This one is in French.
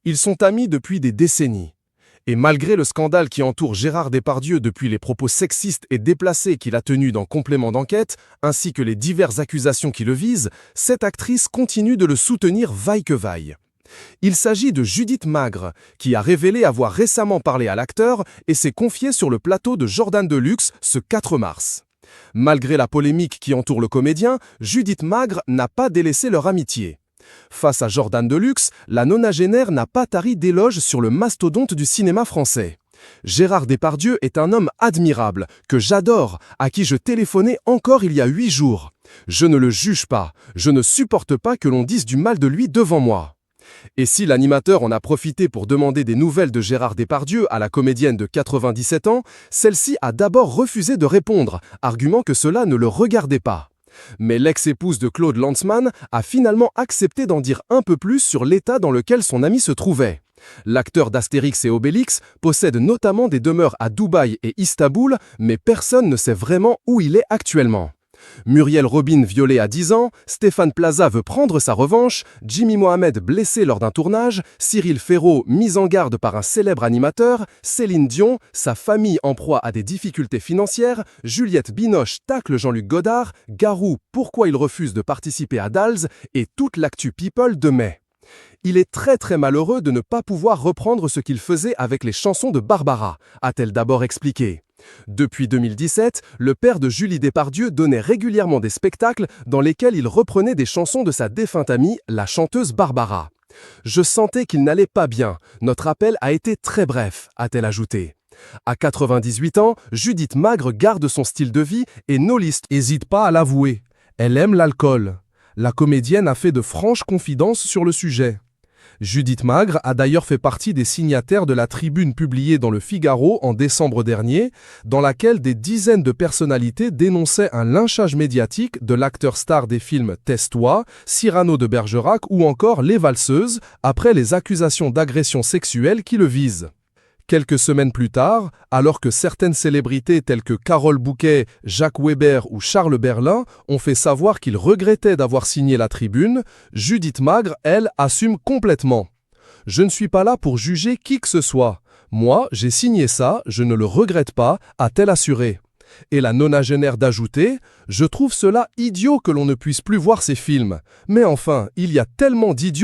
Ils sont amis depuis des décennies. Et malgré le scandale qui entoure Gérard Depardieu depuis les propos sexistes et déplacés qu'il a tenus dans Complément d'enquête, ainsi que les diverses accusations qui le visent, cette actrice continue de le soutenir vaille que vaille. Il s'agit de Judith Magre, qui a révélé avoir récemment parlé à l'acteur et s'est confiée sur le plateau de Jordan Deluxe ce 4 mars. Malgré la polémique qui entoure le comédien, Judith Magre n'a pas délaissé leur amitié. Face à Jordan Deluxe, la nonagénaire n'a pas tari d'éloges sur le mastodonte du cinéma français. Gérard Depardieu est un homme admirable, que j'adore, à qui je téléphonais encore il y a 8 jours. Je ne le juge pas, je ne supporte pas que l'on dise du mal de lui devant moi. Et si l'animateur en a profité pour demander des nouvelles de Gérard Depardieu à la comédienne de 97 ans, celle-ci a d'abord refusé de répondre, arguant que cela ne le regardait pas. Mais l'ex-épouse de Claude Lanzmann a finalement accepté d'en dire un peu plus sur l'état dans lequel son ami se trouvait. L'acteur d'Astérix et Obélix possède notamment des demeures à Dubaï et Istanbul, mais personne ne sait vraiment où il est actuellement. Muriel Robin violée à 10 ans, Stéphane Plaza veut prendre sa revanche, Jimmy Mohamed blessé lors d'un tournage, Cyril Ferraud mis en garde par un célèbre animateur, Céline Dion, sa famille en proie à des difficultés financières, Juliette Binoche tacle Jean-Luc Godard, Garou pourquoi il refuse de participer à Dals et toute l'actu people de mai. Il est très malheureux de ne pas pouvoir reprendre ce qu'il faisait avec les chansons de Barbara, a-t-elle d'abord expliqué. Depuis 2017, le père de Julie Depardieu donnait régulièrement des spectacles dans lesquels il reprenait des chansons de sa défunte amie, la chanteuse Barbara. Je sentais qu'il n'allait pas bien, notre appel a été très bref, a-t-elle ajouté. À 98 ans, Judith Magre garde son style de vie et No List n'hésite pas à l'avouer. Elle aime l'alcool. La comédienne a fait de franches confidences sur le sujet. Judith Magre a d'ailleurs fait partie des signataires de la tribune publiée dans le Figaro en décembre dernier, dans laquelle des dizaines de personnalités dénonçaient un lynchage médiatique de l'acteur star des films Teste-toi, Cyrano de Bergerac ou encore Les Valseuses, après les accusations d'agression sexuelle qui le visent. Quelques semaines plus tard, alors que certaines célébrités telles que Carole Bouquet, Jacques Weber ou Charles Berlin ont fait savoir qu'ils regrettaient d'avoir signé la tribune, Judith Magre, elle, assume complètement. « Je ne suis pas là pour juger qui que ce soit. Moi, j'ai signé ça, je ne le regrette pas », a-t-elle assuré. Et la nonagénaire d'ajouter « Je trouve cela idiot que l'on ne puisse plus voir ces films. Mais enfin, il y a tellement d'idiots